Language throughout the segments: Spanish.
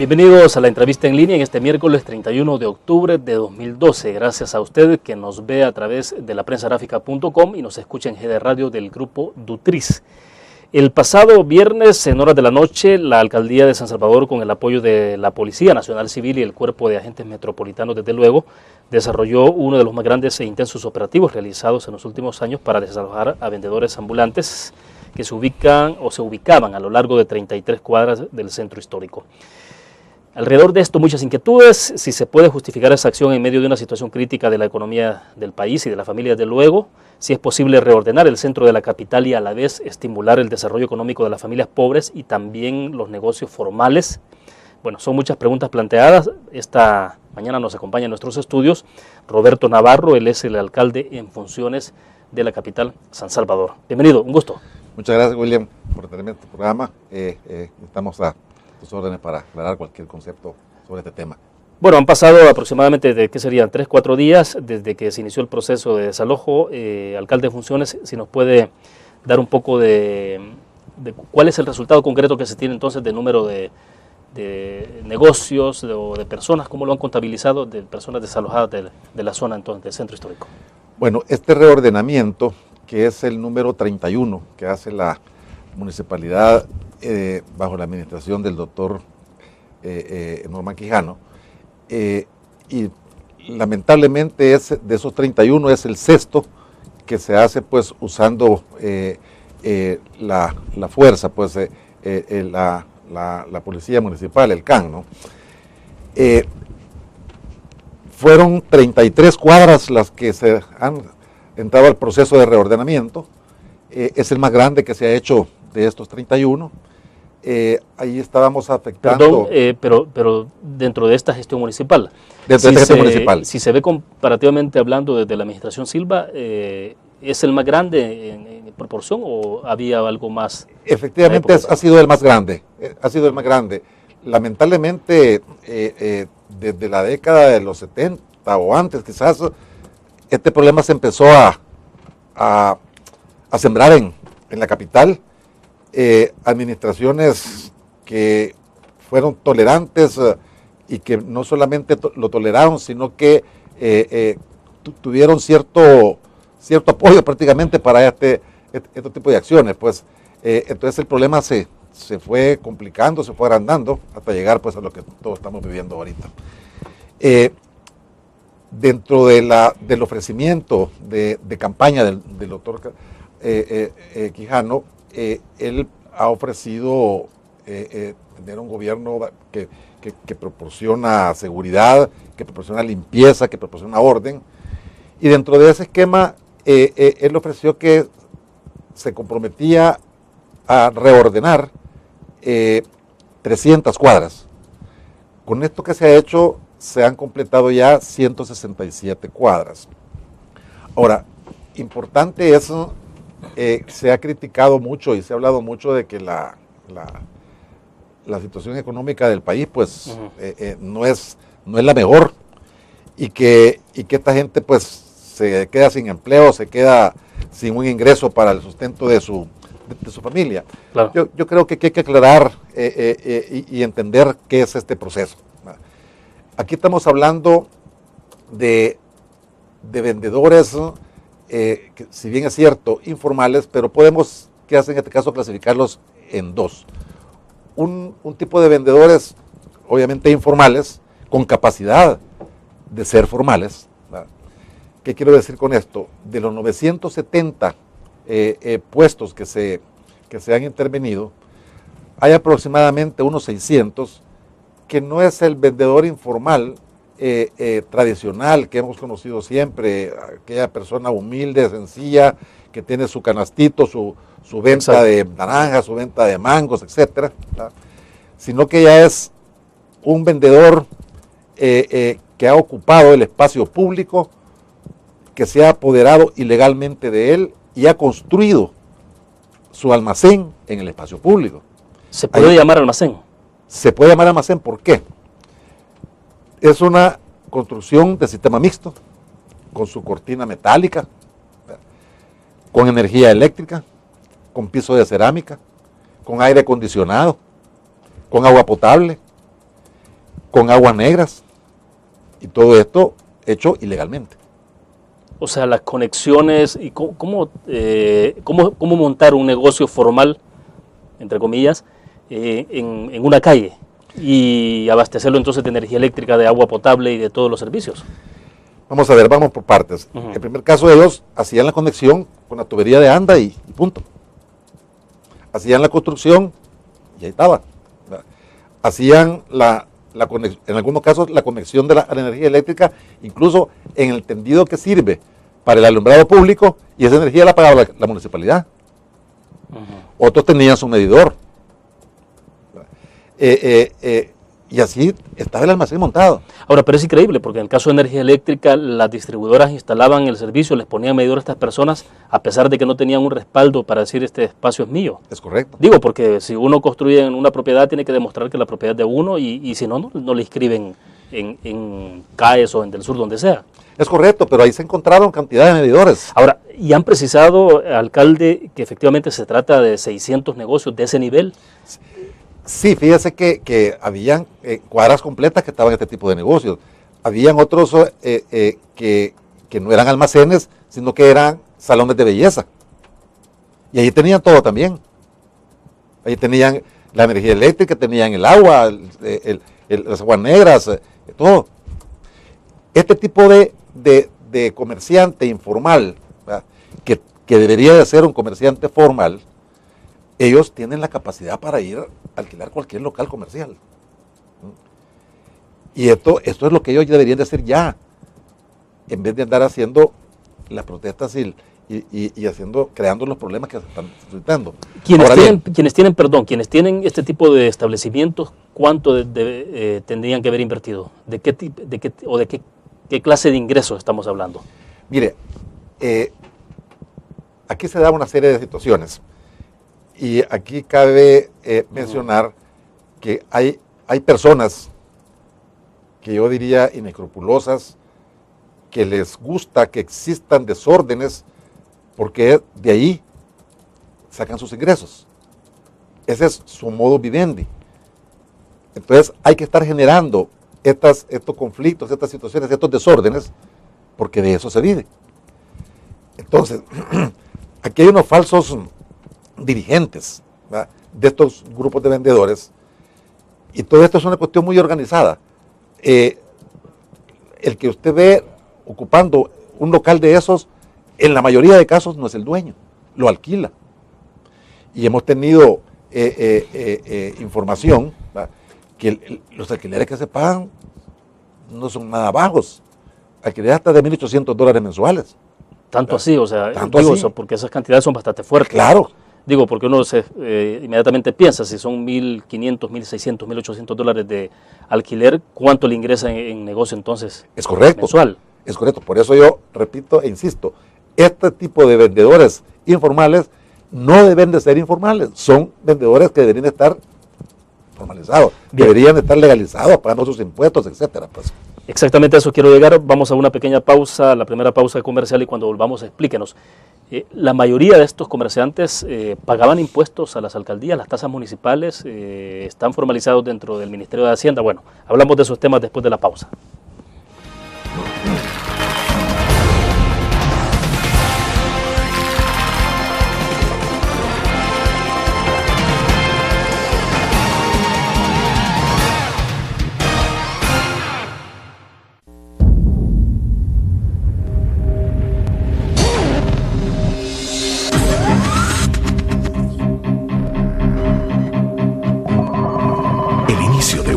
Bienvenidos a la entrevista en línea en este miércoles 31 de octubre de 2012. Gracias a usted que nos ve a través de laprensagráfica.com y nos escucha en GD Radio del grupo Dutriz. El pasado viernes, en horas de la noche, la Alcaldía de San Salvador, con el apoyo de la Policía Nacional Civil y el Cuerpo de Agentes Metropolitanos, desde luego, desarrolló uno de los más grandes e intensos operativos realizados en los últimos años para desalojar a vendedores ambulantes que se ubicaban a lo largo de 33 cuadras del centro histórico. Alrededor de esto, muchas inquietudes, si se puede justificar esa acción en medio de una situación crítica de la economía del país y de la familia, desde luego, si es posible reordenar el centro de la capital y a la vez estimular el desarrollo económico de las familias pobres y también los negocios formales. Bueno, son muchas preguntas planteadas. Esta mañana nos acompaña en nuestros estudios Roberto Navarro, él es el alcalde en funciones de la capital, San Salvador. Bienvenido, un gusto. Muchas gracias, William, por tenerme en tu programa. Estamos a tus órdenes para aclarar cualquier concepto sobre este tema. Bueno, han pasado aproximadamente, ¿qué serían? 3-4 días desde que se inició el proceso de desalojo. Alcalde de funciones, si nos puede dar un poco de cuál es el resultado concreto que se tiene entonces de número de negocios o de personas, cómo lo han contabilizado, de personas desalojadas de la zona entonces del centro histórico. Bueno, este reordenamiento, que es el número 31 que hace la municipalidad bajo la administración del doctor Norman Quijano, y lamentablemente de esos 31 es el sexto que se hace pues usando la fuerza, pues la policía municipal, el CAN, ¿no? Fueron 33 cuadras las que se han entrado al proceso de reordenamiento. Es el más grande que se ha hecho de estos 31. Ahí estábamos afectando... Perdón, pero dentro de esta gestión municipal. Dentro de esta gestión municipal. Si se ve comparativamente hablando desde la administración Silva, ¿es el más grande en proporción o había algo más? Efectivamente ha sido el más grande. Ha sido el más grande. Lamentablemente, desde la década de los 70 o antes quizás, este problema se empezó a sembrar en la capital. Administraciones que fueron tolerantes y que no solamente lo toleraron, sino que tuvieron cierto apoyo prácticamente para este tipo de acciones. Pues, entonces el problema se fue complicando, se fue agrandando hasta llegar pues a lo que todos estamos viviendo ahorita. Dentro del ofrecimiento de campaña del doctor Quijano, él ha ofrecido tener un gobierno que proporciona seguridad, que proporciona limpieza, que proporciona orden. Y dentro de ese esquema, él ofreció que se comprometía a reordenar 300 cuadras. Con esto que se ha hecho, se han completado ya 167 cuadras. Ahora, importante eso. Se ha criticado mucho y se ha hablado mucho de que la situación económica del país pues no es la mejor y que esta gente pues se queda sin empleo, se queda sin un ingreso para el sustento de su familia. Claro. Yo creo que hay que aclarar y entender qué es este proceso. Aquí estamos hablando de vendedores, que si bien es cierto, informales, pero podemos, ¿qué hacen en este caso? Clasificarlos en dos. Un tipo de vendedores, obviamente informales, con capacidad de ser formales. ¿Verdad? ¿Qué quiero decir con esto? De los 970 puestos que se han intervenido, hay aproximadamente unos 600 que no es el vendedor informal tradicional que hemos conocido siempre, aquella persona humilde, sencilla, que tiene su canastito, su venta Exacto. de naranjas, su venta de mangos, etcétera, ¿verdad? Sino que ya es un vendedor que ha ocupado el espacio público, que se ha apoderado ilegalmente de él y ha construido su almacén en el espacio público. ¿Se puede llamar almacén? Se puede llamar almacén, ¿por qué? Es una construcción de sistema mixto, con su cortina metálica, con energía eléctrica, con piso de cerámica, con aire acondicionado, con agua potable, con aguas negras, y todo esto hecho ilegalmente. O sea, las conexiones y cómo montar un negocio formal, entre comillas, en una calle y abastecerlo entonces de energía eléctrica, de agua potable y de todos los servicios. Vamos a ver, vamos por partes. En el primer caso, ellos hacían la conexión con la tubería de anda y punto. Hacían la construcción y ahí estaba. Hacían en algunos casos la conexión a la energía eléctrica, incluso en el tendido que sirve para el alumbrado público, y esa energía la pagaba la municipalidad. Otros tenían su medidor. Y así estaba el almacén montado. Ahora, pero es increíble, porque en el caso de energía eléctrica, las distribuidoras instalaban el servicio, les ponían medidor a estas personas, a pesar de que no tenían un respaldo para decir este espacio es mío. Es correcto. Digo, porque si uno construye en una propiedad, tiene que demostrar que la propiedad es de uno, y si no, no le inscriben en CAES o en Del Sur, donde sea. Es correcto, pero ahí se encontraron cantidad de medidores. Ahora, ¿y han precisado, alcalde, que efectivamente se trata de 600 negocios de ese nivel? Sí, fíjese que habían cuadras completas que estaban en este tipo de negocios. Habían otros que no eran almacenes, sino que eran salones de belleza. Y ahí tenían todo también. Ahí tenían la energía eléctrica, tenían el agua, las aguas negras, todo. Este tipo de comerciante informal, que debería de ser un comerciante formal, ellos tienen la capacidad para ir a alquilar cualquier local comercial. Y esto es lo que ellos deberían de hacer ya, en vez de andar haciendo las protestas y creando los problemas que se están suscitando. Quienes tienen este tipo de establecimientos, ¿cuánto tendrían que haber invertido? ¿De qué clase de ingresos estamos hablando? Mire, aquí se da una serie de situaciones. Y aquí cabe mencionar que hay personas que yo diría inescrupulosas, que les gusta que existan desórdenes porque de ahí sacan sus ingresos. Ese es su modo vivendi. Entonces hay que estar generando estos conflictos, estas situaciones, estos desórdenes, porque de eso se vive. Entonces, aquí hay unos falsos dirigentes, ¿verdad?, de estos grupos de vendedores, y todo esto es una cuestión muy organizada. El que usted ve ocupando un local de esos, en la mayoría de casos no es el dueño, lo alquila. Y hemos tenido información, ¿verdad?, que los alquileres que se pagan no son nada bajos, alquileres hasta de $1,800 mensuales. Tanto así, o sea, tanto así, porque esas cantidades son bastante fuertes. Claro. Digo, porque uno inmediatamente piensa, si son $1,500, $1,600, $1,800 de alquiler, ¿cuánto le ingresa en negocio entonces? Es correcto. Mensual. Es correcto. Por eso yo repito e insisto, este tipo de vendedores informales no deben de ser informales, son vendedores que deberían estar formalizados, deberían estar legalizados, pagando sus impuestos, etcétera, pues. Exactamente a eso quiero llegar. Vamos a una pequeña pausa, la primera pausa comercial, y cuando volvamos explíquenos. La mayoría de estos comerciantes pagaban impuestos a las alcaldías, las tasas municipales, están formalizados dentro del Ministerio de Hacienda. Bueno, hablamos de esos temas después de la pausa.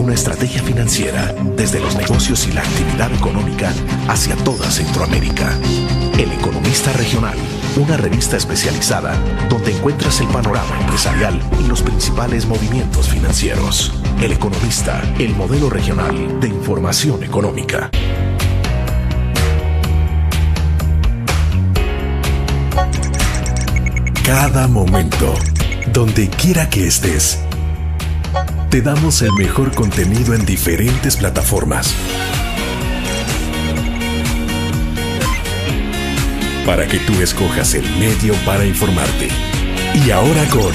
Estrategia financiera desde los negocios y la actividad económica hacia toda Centroamérica. El Economista Regional, una revista especializada donde encuentras el panorama empresarial y los principales movimientos financieros. El Economista, el modelo regional de información económica. Cada momento, donde quiera que estés, te damos el mejor contenido en diferentes plataformas para que tú escojas el medio para informarte. Y ahora con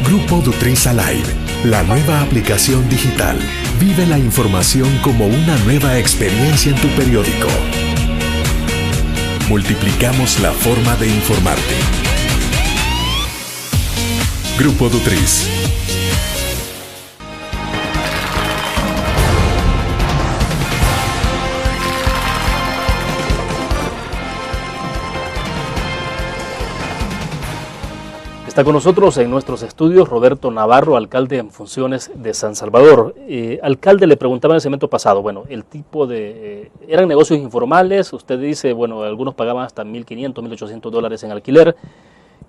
Grupo Dutriz Alive, la nueva aplicación digital. Vive la información como una nueva experiencia en tu periódico. Multiplicamos la forma de informarte. Grupo Dutriz. Está con nosotros en nuestros estudios Roberto Navarro, alcalde en funciones de San Salvador. Alcalde, le preguntaba en el segmento pasado, bueno, el tipo de... ¿eran negocios informales? Usted dice, bueno, algunos pagaban hasta $1,500, $1,800 en alquiler,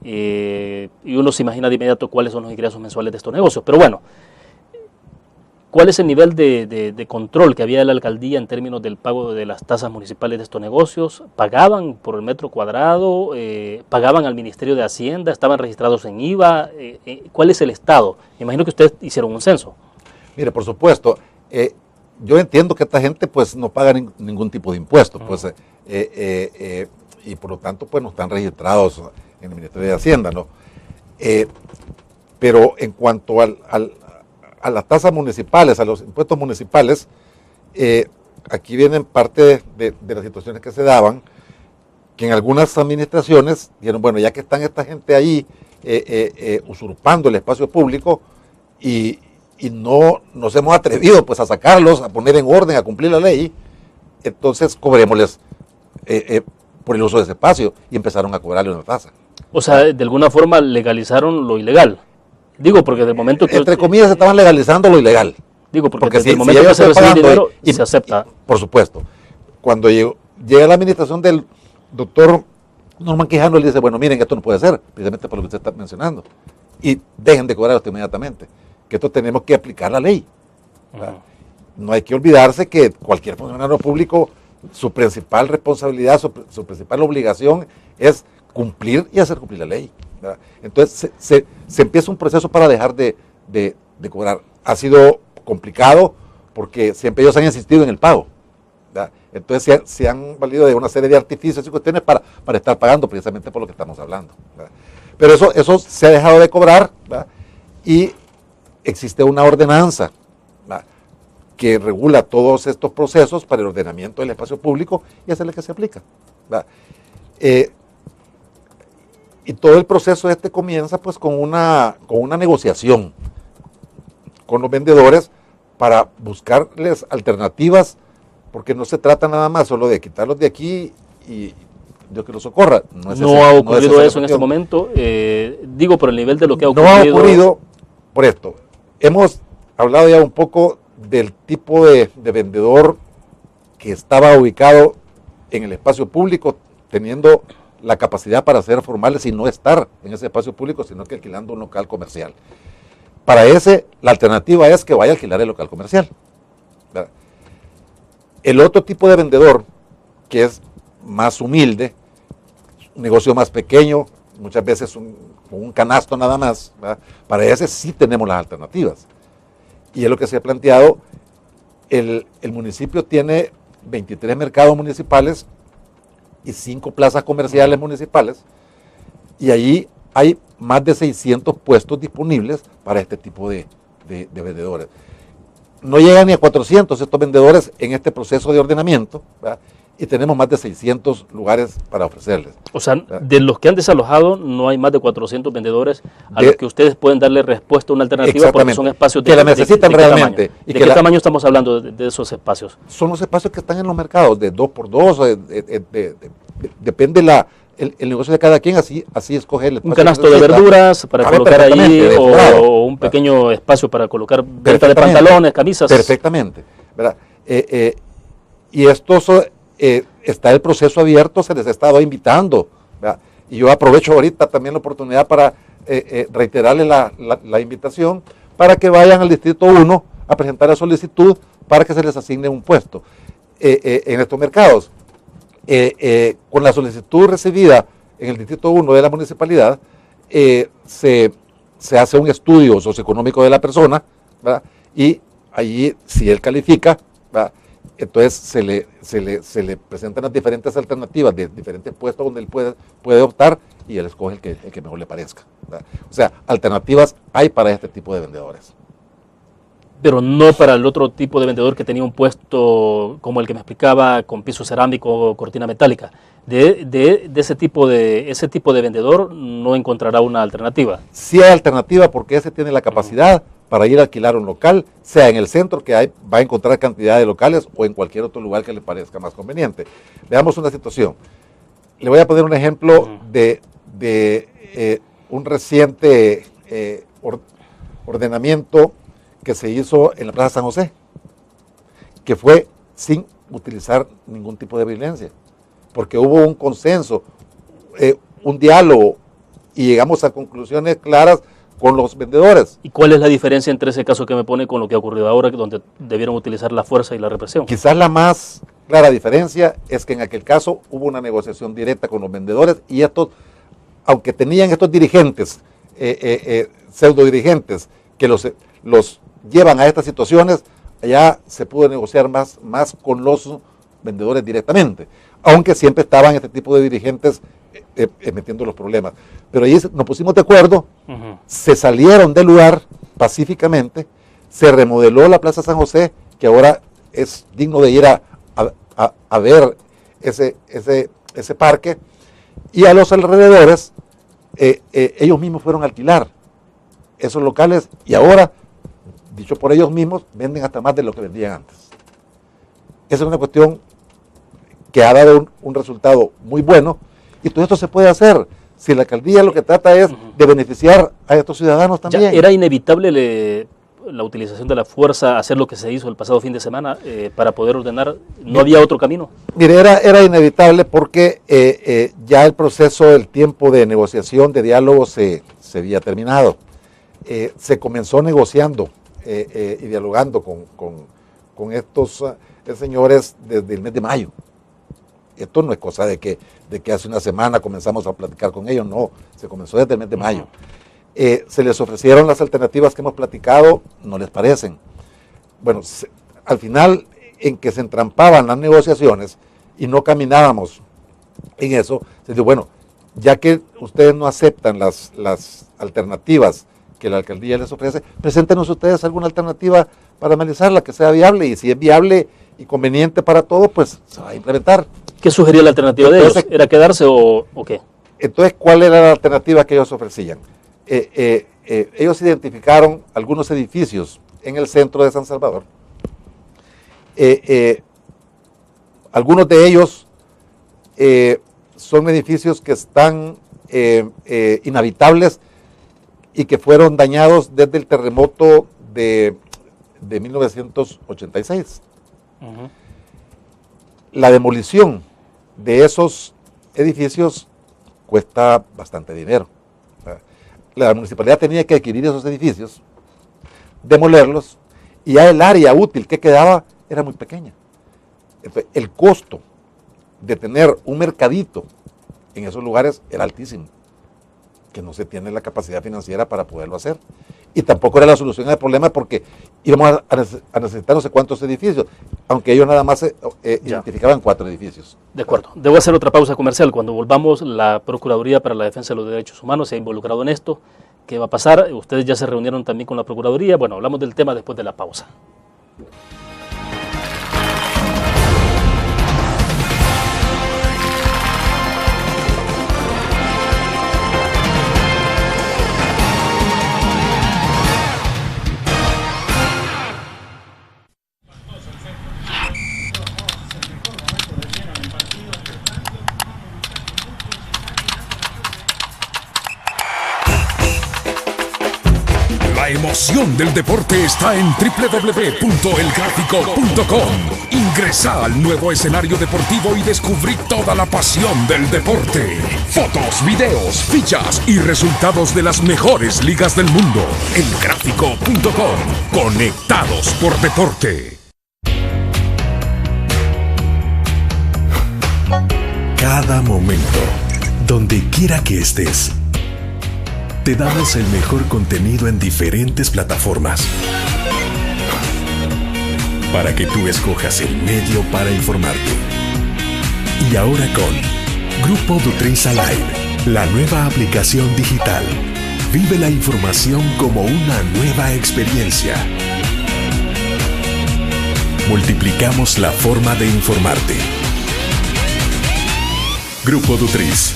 y uno se imagina de inmediato cuáles son los ingresos mensuales de estos negocios. Pero bueno, ¿cuál es el nivel de control que había de la alcaldía en términos del pago de las tasas municipales de estos negocios? ¿Pagaban por el metro cuadrado? ¿Pagaban al Ministerio de Hacienda? ¿Estaban registrados en IVA? ¿Cuál es el estado? Me imagino que ustedes hicieron un censo. Mire, por supuesto, yo entiendo que esta gente pues no paga ningún tipo de impuesto, pues, y por lo tanto pues no están registrados en el Ministerio de Hacienda, ¿no? Pero en cuanto a las tasas municipales, a los impuestos municipales, aquí vienen parte de las situaciones que se daban, que en algunas administraciones dijeron, bueno, ya que están esta gente ahí usurpando el espacio público y no nos hemos atrevido pues a sacarlos, a poner en orden, a cumplir la ley, entonces cobrémosles por el uso de ese espacio, y empezaron a cobrarle una tasa. O sea, de alguna forma legalizaron lo ilegal. Digo, porque del momento que... Entre comillas, estaban legalizando lo ilegal. Digo, porque desde el momento que se recibe el dinero y se acepta. Por supuesto. Cuando llega la administración del doctor Norman Quijano, le dice, bueno, miren, esto no puede ser, precisamente por lo que usted está mencionando. Y dejen de cobrar esto inmediatamente, que esto tenemos que aplicar la ley. No hay que olvidarse que cualquier funcionario público, su principal responsabilidad, su principal obligación es cumplir y hacer cumplir la ley. ¿Verdad? Entonces se empieza un proceso para dejar de cobrar. Ha sido complicado porque siempre ellos han insistido en el pago. ¿Verdad? Entonces se han valido de una serie de artificios y cuestiones para estar pagando precisamente por lo que estamos hablando. ¿Verdad? Pero eso se ha dejado de cobrar, ¿verdad? Y existe una ordenanza, ¿verdad?, que regula todos estos procesos para el ordenamiento del espacio público, y esa es la que se aplica. ¿Verdad? Y todo el proceso comienza pues con una negociación con los vendedores para buscarles alternativas, porque no se trata nada más solo de quitarlos de aquí y Dios que los socorra. No ha ocurrido eso en este momento, digo por el nivel de lo que ha ocurrido. No ha ocurrido por esto. Hemos hablado ya un poco del tipo de vendedor que estaba ubicado en el espacio público, teniendo la capacidad para ser formales y no estar en ese espacio público, sino que alquilando un local comercial. Para ese, la alternativa es que vaya a alquilar el local comercial. ¿Verdad? El otro tipo de vendedor, que es más humilde, un negocio más pequeño, muchas veces con un canasto nada más, ¿verdad?, para ese sí tenemos las alternativas. Y es lo que se ha planteado. El municipio tiene 23 mercados municipales y 5 plazas comerciales municipales, y allí hay más de 600 puestos disponibles para este tipo de vendedores. No llegan ni a 400 estos vendedores en este proceso de ordenamiento, ¿verdad?, y tenemos más de 600 lugares para ofrecerles. O sea, de los que han desalojado, no hay más de 400 vendedores a los que ustedes pueden darle respuesta, una alternativa, porque son espacios que la necesitan realmente. ¿De qué tamaño estamos hablando de esos espacios? Son los espacios que están en los mercados, de 2x2, depende el negocio de cada quien, así escoge el espacio. Un canasto de verduras para colocar ahí, o un pequeño espacio para colocar venta de pantalones, camisas. Perfectamente, ¿verdad? Y estos... está el proceso abierto, se les ha estado invitando, ¿verdad? Y yo aprovecho ahorita también la oportunidad para reiterarle la invitación para que vayan al Distrito 1 a presentar la solicitud para que se les asigne un puesto en estos mercados. Con la solicitud recibida en el Distrito 1 de la municipalidad, se hace un estudio socioeconómico de la persona, ¿verdad?, y allí, si él califica, ¿verdad?, entonces se le presentan las diferentes alternativas de diferentes puestos donde él puede optar, y él escoge el que mejor le parezca, ¿verdad? O sea, alternativas hay para este tipo de vendedores. Pero no para el otro tipo de vendedor que tenía un puesto como el que me explicaba, con piso cerámico o cortina metálica. De ese tipo de vendedor no encontrará una alternativa. Sí hay alternativa porque ese tiene la capacidad para ir a alquilar un local, sea en el centro, que va a encontrar cantidad de locales, o en cualquier otro lugar que le parezca más conveniente. Veamos una situación. Le voy a poner un ejemplo de un reciente ordenamiento que se hizo en la Plaza San José, que fue sin utilizar ningún tipo de violencia, porque hubo un consenso, un diálogo, y llegamos a conclusiones claras con los vendedores. ¿Y cuál es la diferencia entre ese caso que me pone con lo que ha ocurrido ahora, donde debieron utilizar la fuerza y la represión? Quizás la más clara diferencia es que en aquel caso hubo una negociación directa con los vendedores, y estos, aunque tenían estos dirigentes, pseudo dirigentes, que los llevan a estas situaciones, allá se pudo negociar más con los vendedores directamente, aunque siempre estaban este tipo de dirigentes metiendo los problemas. Pero ahí nos pusimos de acuerdo, se salieron del lugar pacíficamente, se remodeló la Plaza San José, que ahora es digno de ir a ver ese parque, y a los alrededores ellos mismos fueron a alquilar esos locales, y ahora, dicho por ellos mismos, venden hasta más de lo que vendían antes. Esa es una cuestión que ha dado un resultado muy bueno, y todo esto se puede hacer si la alcaldía lo que trata es de beneficiar a estos ciudadanos también. ¿Ya era inevitable la utilización de la fuerza, hacer lo que se hizo el pasado fin de semana para poder ordenar? ¿No había otro camino? Mire, era inevitable porque ya el proceso, el tiempo de negociación, de diálogo se había terminado. Se comenzó negociando y dialogando con estos señores desde el mes de mayo. Esto no es cosa de que hace una semana comenzamos a platicar con ellos, no, se comenzó desde el mes de mayo. Se les ofrecieron las alternativas que hemos platicado, no les parecen. Bueno, al final, en que se entrampaban las negociaciones y no caminábamos en eso, se dijo, bueno, ya que ustedes no aceptan las alternativas que la alcaldía les ofrece, preséntenos ustedes alguna alternativa para analizarla, que sea viable, y si es viable y conveniente para todos, pues se va a implementar. ¿Qué sugería la alternativa de ellos? ¿Era quedarse o qué? Entonces, ¿cuál era la alternativa que ellos ofrecían? Ellos identificaron algunos edificios en el centro de San Salvador. Algunos de ellos son edificios que están inhabitables y que fueron dañados desde el terremoto de 1986. La demolición de esos edificios cuesta bastante dinero. La municipalidad tenía que adquirir esos edificios, demolerlos, y ya el área útil que quedaba era muy pequeña. Entonces, el costo de tener un mercadito en esos lugares era altísimo, que no se tiene la capacidad financiera para poderlo hacer. Y tampoco era la solución al problema, porque íbamos a necesitar no sé cuántos edificios, aunque ellos nada más identificaban 4 edificios. De acuerdo. Debo hacer otra pausa comercial. Cuando volvamos, la Procuraduría para la Defensa de los Derechos Humanos se ha involucrado en esto. ¿Qué va a pasar? Ustedes ya se reunieron también con la Procuraduría. Bueno, hablamos del tema después de la pausa. La emoción del deporte está en www.elgráfico.com. Ingresa al nuevo escenario deportivo y descubrí toda la pasión del deporte. Fotos, videos, fichas y resultados de las mejores ligas del mundo. Elgráfico.com. Conectados por deporte. Cada momento, donde quiera que estés, te damos el mejor contenido en diferentes plataformas para que tú escojas el medio para informarte. Y ahora con Grupo Dutriz Alive, la nueva aplicación digital. Vive la información como una nueva experiencia. Multiplicamos la forma de informarte. Grupo Dutriz.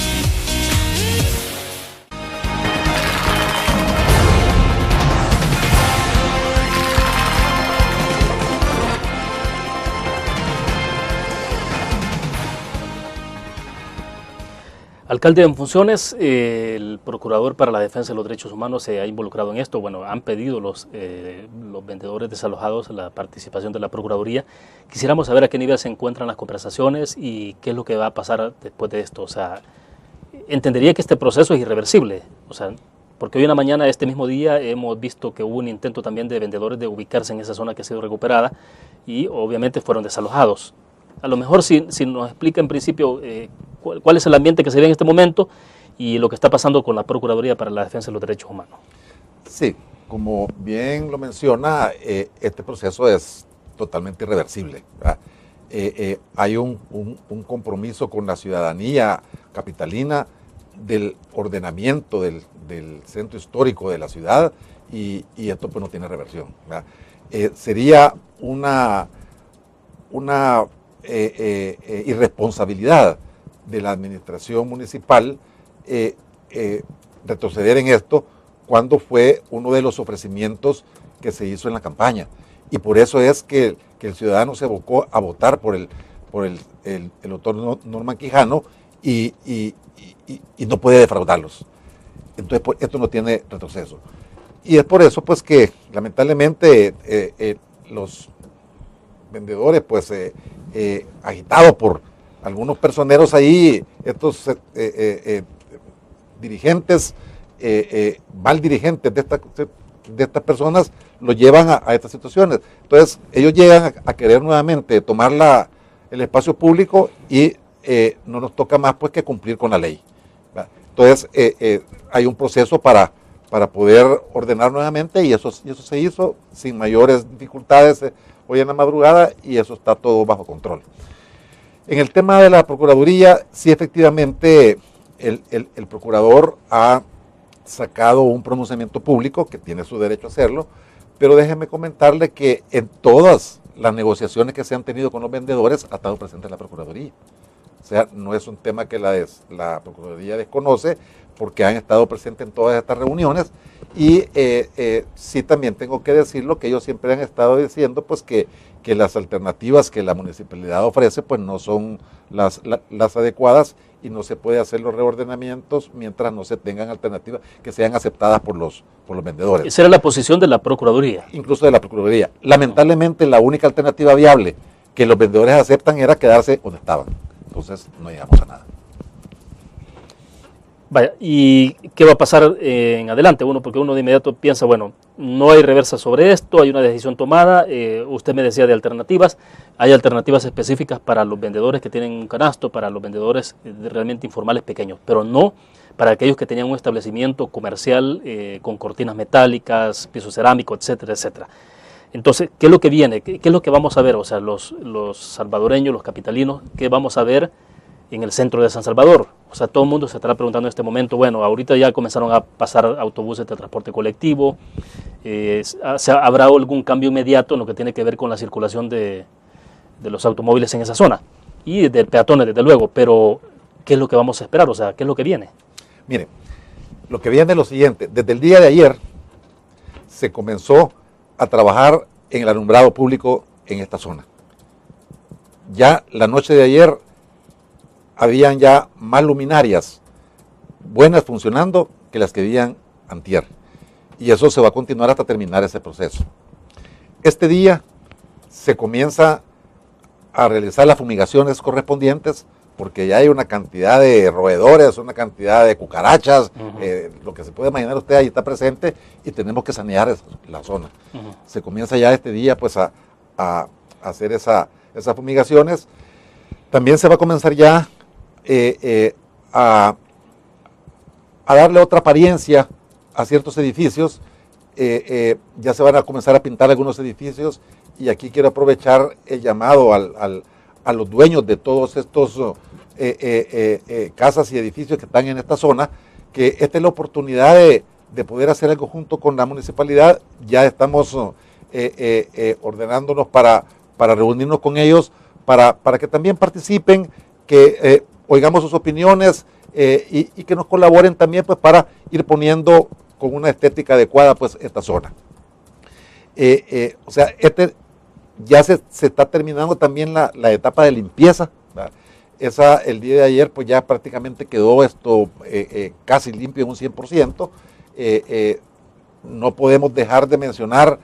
Alcalde en funciones, el Procurador para la Defensa de los Derechos Humanos se ha involucrado en esto. Bueno, han pedido los vendedores desalojados la participación de la Procuraduría. Quisiéramos saber a qué nivel se encuentran las conversaciones y qué es lo que va a pasar después de esto. O sea, entendería que este proceso es irreversible. O sea, porque hoy en la mañana, este mismo día, hemos visto que hubo un intento también de vendedores de ubicarse en esa zona que ha sido recuperada y obviamente fueron desalojados. A lo mejor si nos explica en principio cuál es el ambiente que se ve en este momento y lo que está pasando con la Procuraduría para la Defensa de los Derechos Humanos. Sí, como bien lo menciona, este proceso es totalmente irreversible. Hay un compromiso con la ciudadanía capitalina del ordenamiento del centro histórico de la ciudad y esto pues no tiene reversión. Sería una irresponsabilidad de la administración municipal retroceder en esto cuando fue uno de los ofrecimientos que se hizo en la campaña. Y por eso es que el ciudadano se abocó a votar por el doctor Norman Quijano y no puede defraudarlos. Entonces pues, esto no tiene retroceso. Y es por eso pues que lamentablemente los vendedores pues agitados por algunos personeros ahí, estos dirigentes, mal dirigentes de estas personas, los llevan a estas situaciones. Entonces ellos llegan a querer nuevamente tomar el espacio público y no nos toca más pues que cumplir con la ley. Entonces hay un proceso para poder ordenar nuevamente y eso se hizo sin mayores dificultades hoy en la madrugada y eso está todo bajo control. En el tema de la Procuraduría, sí efectivamente el Procurador ha sacado un pronunciamiento público, que tiene su derecho a hacerlo, pero déjeme comentarle que en todas las negociaciones que se han tenido con los vendedores ha estado presente la Procuraduría. O sea, no es un tema que la Procuraduría desconoce, porque han estado presentes en todas estas reuniones y sí también tengo que decirlo que ellos siempre han estado diciendo pues que las alternativas que la municipalidad ofrece pues no son las adecuadas y no se puede hacer los reordenamientos mientras no se tengan alternativas que sean aceptadas por los vendedores. Esa era la posición de la Procuraduría. Incluso de la Procuraduría. Lamentablemente la única alternativa viable que los vendedores aceptan era quedarse donde estaban. Entonces no llegamos a nada. Vaya, ¿y qué va a pasar en adelante? Porque uno de inmediato piensa, bueno, no hay reversa sobre esto, hay una decisión tomada, usted me decía de alternativas, hay alternativas específicas para los vendedores que tienen un canasto, para los vendedores realmente informales pequeños, pero no para aquellos que tenían un establecimiento comercial con cortinas metálicas, piso cerámico, etcétera, etcétera. Entonces, ¿qué es lo que viene? ¿Qué es lo que vamos a ver? O sea, los salvadoreños, los capitalinos, ¿qué vamos a ver en el centro de San Salvador? O sea, todo el mundo se estará preguntando en este momento, bueno, ahorita ya comenzaron a pasar autobuses de transporte colectivo, ¿habrá algún cambio inmediato en lo que tiene que ver con la circulación de los automóviles en esa zona? Y de peatones, desde luego, pero ¿qué es lo que vamos a esperar? O sea, ¿qué es lo que viene? Mire, lo que viene es lo siguiente, desde el día de ayer se comenzó a trabajar en el alumbrado público en esta zona. Ya la noche de ayer habían ya más luminarias buenas funcionando que las que habían antier. Y eso se va a continuar hasta terminar ese proceso. Este día se comienza a realizar las fumigaciones correspondientes porque ya hay una cantidad de roedores, una cantidad de cucarachas, lo que se puede imaginar usted ahí está presente y tenemos que sanear la zona. Se comienza ya este día pues a hacer esas fumigaciones. También se va a comenzar ya a darle otra apariencia a ciertos edificios. Ya se van a comenzar a pintar algunos edificios y aquí quiero aprovechar el llamado a los dueños de todos estos casas y edificios que están en esta zona, que esta es la oportunidad de poder hacer algo junto con la municipalidad. Ya estamos ordenándonos para reunirnos con ellos, para que también participen, que oigamos sus opiniones y que nos colaboren también pues, para ir poniendo con una estética adecuada pues, esta zona. O sea, ya se está terminando también la etapa de limpieza, ¿verdad? El día de ayer pues ya prácticamente quedó esto casi limpio en un 100%. No podemos dejar de mencionar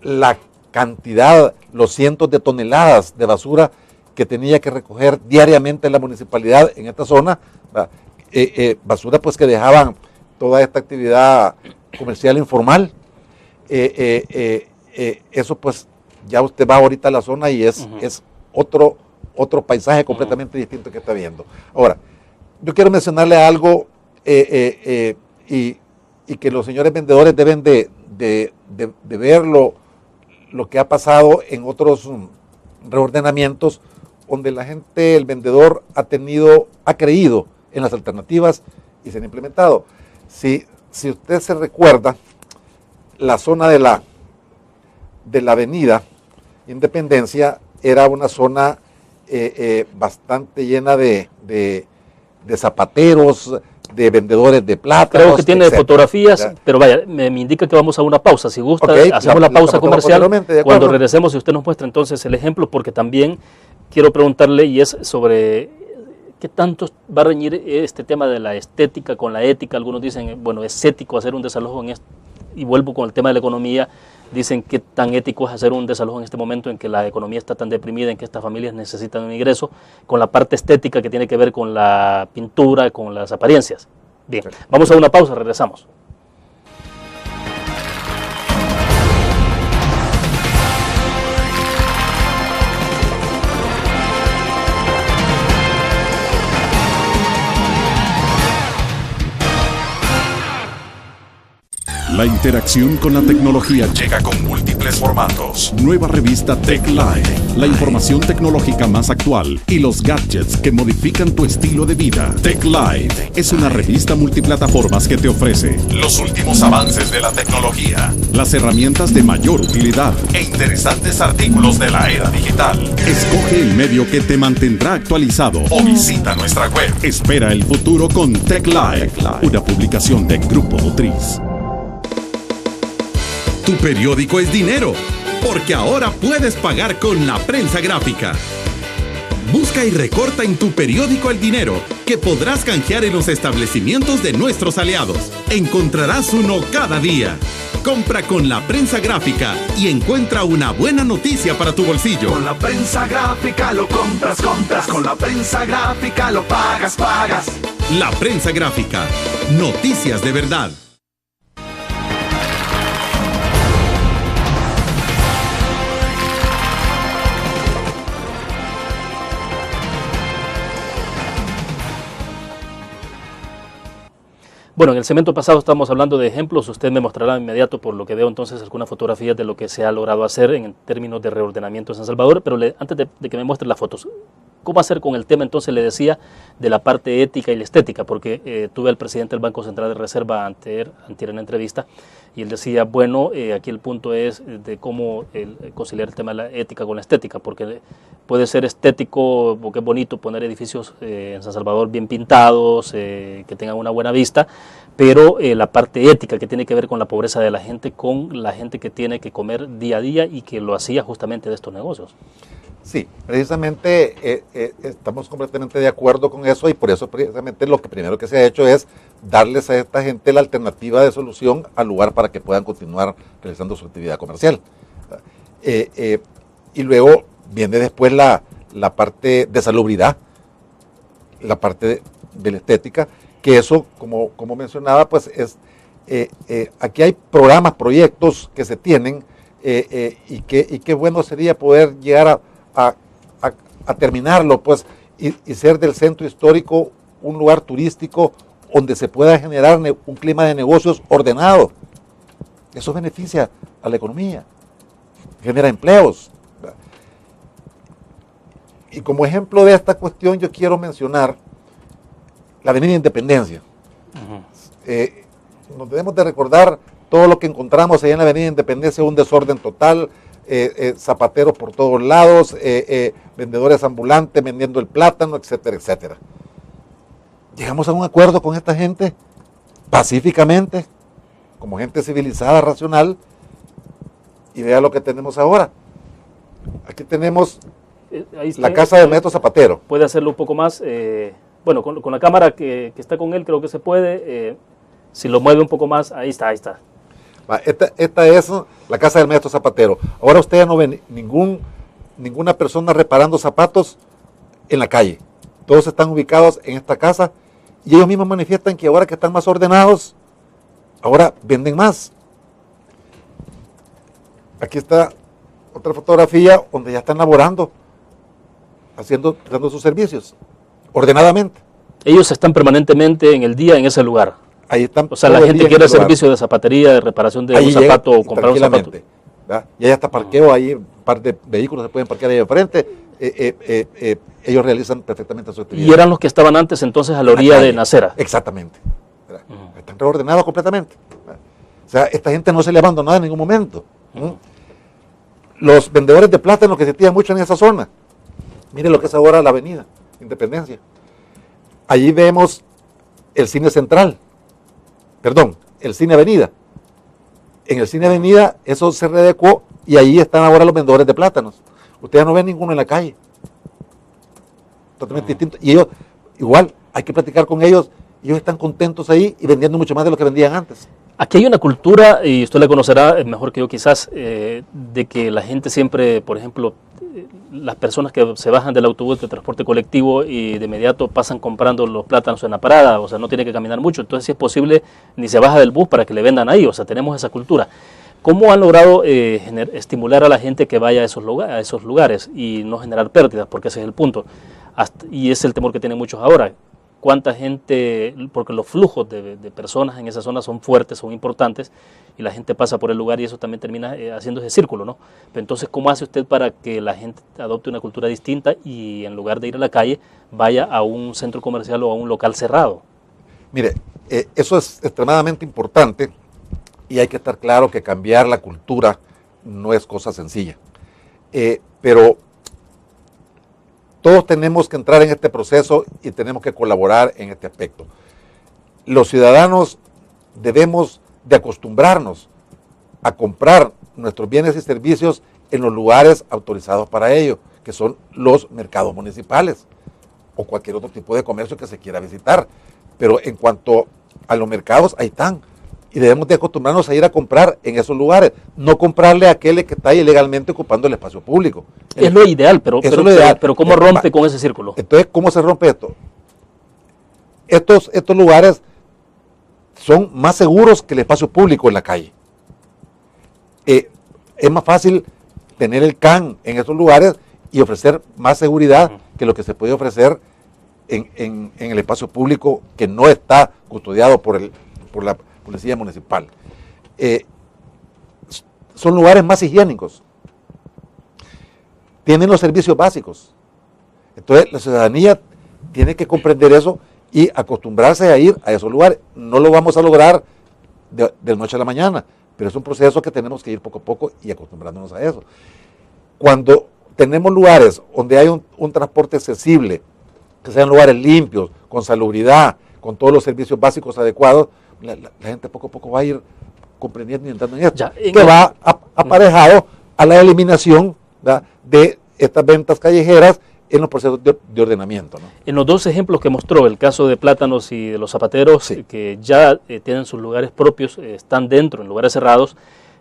la cantidad, los cientos de toneladas de basura que tenía que recoger diariamente la municipalidad en esta zona, basura pues que dejaban toda esta actividad comercial informal. Eso pues ya usted va ahorita a la zona y es otro paisaje completamente distinto que está viendo. Ahora, yo quiero mencionarle algo y que los señores vendedores deben de ver lo que ha pasado en otros reordenamientos, donde la gente, el vendedor ha creído en las alternativas y se han implementado. Si usted se recuerda, la zona de la avenida Independencia era una zona bastante llena de zapateros, de vendedores de plátanos. Creo que tiene etcétera. Fotografías, ¿ya? Pero vaya, me indica que vamos a una pausa. Si gusta, okay, hacemos la pausa comercial. Cuando regresemos, si usted nos muestra entonces el ejemplo, porque también quiero preguntarle, y es sobre qué tanto va a reñir este tema de la estética con la ética. Algunos dicen, bueno, es ético hacer un desalojo en esto, y vuelvo con el tema de la economía. Dicen que tan ético es hacer un desalojo en este momento en que la economía está tan deprimida, en que estas familias necesitan un ingreso, con la parte estética que tiene que ver con la pintura, con las apariencias. Bien, vamos a una pausa, regresamos. La interacción con la tecnología llega con múltiples formatos. Nueva revista Tech Live, la información tecnológica más actual y los gadgets que modifican tu estilo de vida. Tech Live es una revista multiplataformas que te ofrece los últimos avances de la tecnología, las herramientas de mayor utilidad e interesantes artículos de la era digital. Escoge el medio que te mantendrá actualizado o visita nuestra web. Espera el futuro con Tech Live, una publicación de Grupo Dutriz. Tu periódico es dinero, porque ahora puedes pagar con la prensa gráfica. Busca y recorta en tu periódico el dinero, que podrás canjear en los establecimientos de nuestros aliados. Encontrarás uno cada día. Compra con la prensa gráfica y encuentra una buena noticia para tu bolsillo. Con la prensa gráfica lo compras. Con la prensa gráfica lo pagas. La prensa gráfica. Noticias de verdad. Bueno, en el segmento pasado estábamos hablando de ejemplos. Usted me mostrará de inmediato, por lo que veo entonces, algunas fotografías de lo que se ha logrado hacer en términos de reordenamiento en San Salvador. Pero antes de que me muestre las fotos, ¿cómo hacer con el tema, entonces, le decía, de la parte ética y la estética? Porque tuve al presidente del Banco Central de Reserva antier en la entrevista, y él decía, bueno, aquí el punto es de cómo conciliar el tema de la ética con la estética, porque puede ser estético, porque es bonito poner edificios en San Salvador bien pintados, que tengan una buena vista, pero la parte ética que tiene que ver con la pobreza de la gente, con la gente que tiene que comer día a día y que lo hacía justamente de estos negocios. Sí, precisamente estamos completamente de acuerdo con eso, y por eso precisamente lo que primero que se ha hecho es darles a esta gente la alternativa de solución al lugar para que puedan continuar realizando su actividad comercial. Y luego viene después la parte de salubridad, la parte de la estética, que eso, como mencionaba, pues es aquí hay programas, proyectos que se tienen, y qué bueno sería poder llegar a terminarlo, pues, y ser del centro histórico un lugar turístico donde se pueda generar un clima de negocios ordenado. Eso beneficia a la economía, genera empleos. Y como ejemplo de esta cuestión yo quiero mencionar la Avenida Independencia. Nos debemos de recordar todo lo que encontramos allá en la Avenida Independencia, un desorden total, zapateros por todos lados, vendedores ambulantes vendiendo el plátano, etcétera, etcétera. Llegamos a un acuerdo con esta gente pacíficamente, como gente civilizada, racional, y vea lo que tenemos ahora. Aquí tenemos Ahí está, la casa del maestro Zapatero. Puede hacerlo un poco más. Bueno, con la cámara que está con él creo que se puede. Si lo mueve un poco más, ahí está, ahí está. Esta es la casa del maestro Zapatero. Ahora usted ya no ve ninguna persona reparando zapatos en la calle. Todos están ubicados en esta casa y ellos mismos manifiestan que ahora que están más ordenados, ahora venden más. Aquí está otra fotografía donde ya están laborando, dando sus servicios, ordenadamente. Ellos están permanentemente en el día en ese lugar. Ahí están. O sea, la gente quiere servicio de zapatería, de reparación de un zapato o comprar un zapato. Y hay hasta parqueo, ahí un par de vehículos se pueden parquear ahí enfrente. Ellos realizan perfectamente su actividad. Y eran los que estaban antes entonces a la orilla de Nacera. Exactamente. Están reordenados completamente. O sea, esta gente no se le abandonó en ningún momento. Los vendedores de plátano que se tiran mucho en esa zona. Mire lo que es ahora la avenida Independencia. Allí vemos el cine central. Perdón, el cine avenida. En el cine avenida eso se readecuó y ahí están ahora los vendedores de plátanos. Usted ya no ve ninguno en la calle. Totalmente distinto. Y ellos, igual, hay que platicar con ellos. Ellos están contentos ahí y vendiendo mucho más de lo que vendían antes. Aquí hay una cultura, y usted la conocerá mejor que yo quizás, de que la gente siempre, por ejemplo, las personas que se bajan del autobús de transporte colectivo y de inmediato pasan comprando los plátanos en la parada, o sea, no tiene que caminar mucho, entonces si es posible, ni se baja del bus para que le vendan ahí, o sea, tenemos esa cultura. ¿Cómo han logrado estimular a la gente que vaya a esos lugares y no generar pérdidas? Porque ese es el punto, y es el temor que tienen muchos ahora. Cuánta gente, porque los flujos de personas en esa zona son fuertes, son importantes, y la gente pasa por el lugar y eso también termina haciendo ese círculo, ¿no? Pero entonces, ¿cómo hace usted para que la gente adopte una cultura distinta y en lugar de ir a la calle, vaya a un centro comercial o a un local cerrado? Mire, eso es extremadamente importante y hay que estar claro que cambiar la cultura no es cosa sencilla. Pero todos tenemos que entrar en este proceso y tenemos que colaborar en este aspecto. Los ciudadanos debemos de acostumbrarnos a comprar nuestros bienes y servicios en los lugares autorizados para ello, que son los mercados municipales o cualquier otro tipo de comercio que se quiera visitar. Pero en cuanto a los mercados, ahí están. Y debemos de acostumbrarnos a ir a comprar en esos lugares, no comprarle a aquel que está ilegalmente ocupando el espacio público. Es lo ideal, pero ¿cómo rompe con ese círculo? Entonces, ¿cómo se rompe esto? Estos lugares son más seguros que el espacio público en la calle. Es más fácil tener el CAN en estos lugares y ofrecer más seguridad que lo que se puede ofrecer en el espacio público que no está custodiado por la policía municipal. Son lugares más higiénicos. Tienen los servicios básicos. Entonces la ciudadanía tiene que comprender eso y acostumbrarse a ir a esos lugares. No lo vamos a lograr de noche a la mañana, pero es un proceso que tenemos que ir poco a poco y acostumbrándonos a eso. Cuando tenemos lugares donde hay un transporte accesible, que sean lugares limpios, con salubridad, con todos los servicios básicos adecuados, la gente poco a poco va a ir comprendiendo y entrando en esto, que va aparejado a la eliminación, ¿verdad?, de estas ventas callejeras en los procesos de ordenamiento, ¿no? En los dos ejemplos que mostró, el caso de plátanos y de los zapateros, sí, que ya tienen sus lugares propios, están dentro, en lugares cerrados,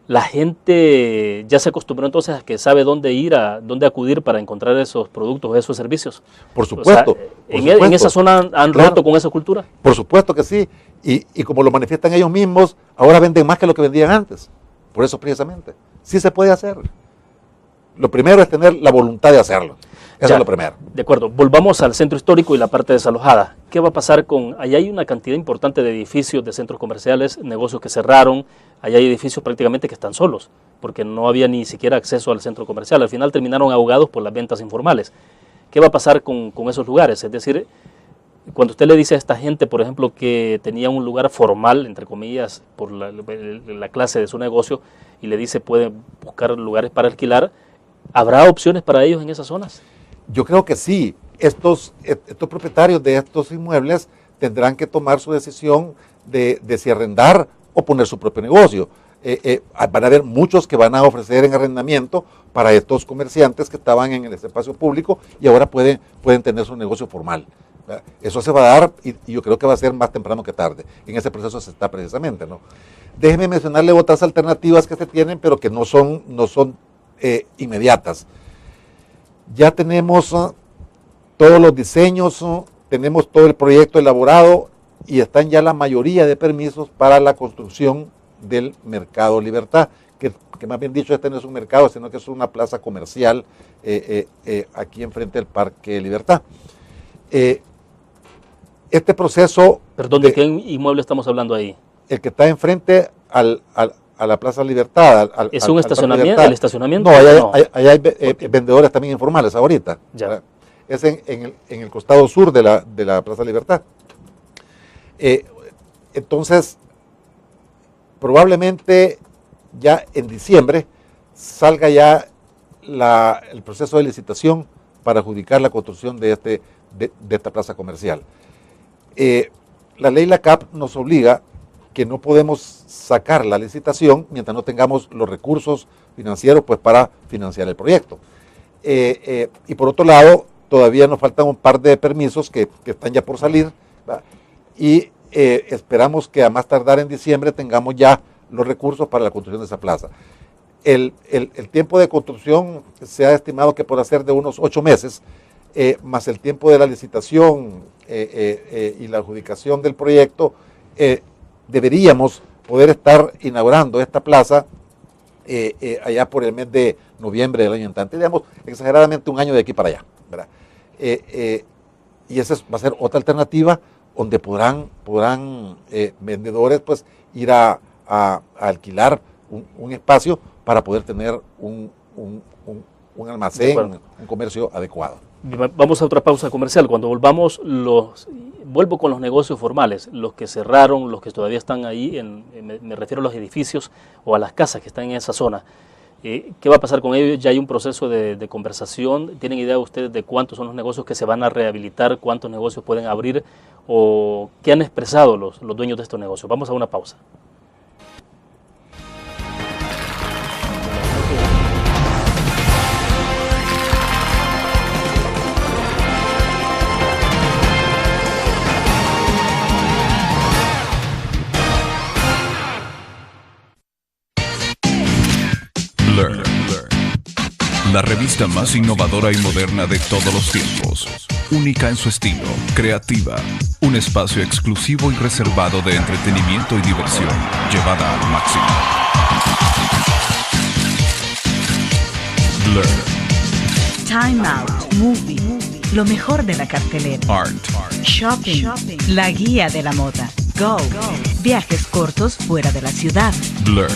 la gente ya se acostumbró entonces a que sabe dónde ir, a dónde acudir para encontrar esos productos, esos servicios. Por supuesto. O sea, ¿en esa zona han roto con esa cultura? Por supuesto que sí. Y como lo manifiestan ellos mismos, ahora venden más que lo que vendían antes. Por eso precisamente. Sí se puede hacer. Lo primero es tener la voluntad de hacerlo. Eso es lo primero. De acuerdo. Volvamos al centro histórico y la parte desalojada. ¿Qué va a pasar con...? Allá hay una cantidad importante de edificios, de centros comerciales, negocios que cerraron. Allá hay edificios prácticamente que están solos, porque no había ni siquiera acceso al centro comercial. Al final terminaron ahogados por las ventas informales. ¿Qué va a pasar con esos lugares? Es decir, Cuando usted le dice a esta gente, por ejemplo, que tenía un lugar formal, entre comillas, por la clase de su negocio, y le dice pueden buscar lugares para alquilar, ¿habrá opciones para ellos en esas zonas? Yo creo que sí. Estos propietarios de estos inmuebles tendrán que tomar su decisión de si arrendar o poner su propio negocio. Van a haber muchos que van a ofrecer en arrendamiento para estos comerciantes que estaban en el espacio público y ahora pueden tener su negocio formal. Eso se va a dar y yo creo que va a ser más temprano que tarde. En ese proceso se está precisamente, ¿no? Déjeme mencionarle otras alternativas que se tienen, pero que no son inmediatas. Ya tenemos todos los diseños, tenemos todo el proyecto elaborado y están ya la mayoría de permisos para la construcción del Mercado Libertad, que más bien dicho este no es un mercado, sino que es una plaza comercial aquí enfrente del Parque Libertad. Este proceso... Perdón, ¿de qué inmueble estamos hablando ahí? El que está enfrente a la Plaza Libertad. ¿Es un estacionamiento? ¿El estacionamiento? No, hay vendedores también informales ahorita. Ya. Es en el costado sur de la Plaza Libertad. Entonces, probablemente ya en diciembre salga ya el proceso de licitación para adjudicar la construcción de esta plaza comercial. La ley LACAP nos obliga que no podemos sacar la licitación mientras no tengamos los recursos financieros pues, para financiar el proyecto. Y por otro lado, todavía nos faltan un par de permisos que están ya por salir, ¿verdad? Y esperamos que a más tardar en diciembre tengamos ya los recursos para la construcción de esa plaza. El tiempo de construcción se ha estimado que podrá ser de unos 8 meses, más el tiempo de la licitación y la adjudicación del proyecto, deberíamos poder estar inaugurando esta plaza allá por el mes de noviembre del año entrante, digamos exageradamente un año de aquí para allá, ¿verdad? Y esa va a ser otra alternativa donde podrán vendedores pues ir a alquilar un espacio para poder tener un almacén, un comercio adecuado. Vamos a otra pausa comercial. Cuando volvamos, vuelvo con los negocios formales, los que cerraron, los que todavía están ahí, me refiero a los edificios o a las casas que están en esa zona. ¿Qué va a pasar con ellos? Ya hay un proceso de conversación. ¿Tienen idea ustedes de cuántos son los negocios que se van a rehabilitar, cuántos negocios pueden abrir o qué han expresado los dueños de estos negocios? Vamos a una pausa. Blur, la revista más innovadora y moderna de todos los tiempos. Única en su estilo, creativa, un espacio exclusivo y reservado de entretenimiento y diversión, llevada al máximo. Blur. Time Out, Movie, lo mejor de la cartelera. Art. Shopping, la guía de la moda. Go, viajes cortos fuera de la ciudad. Blur.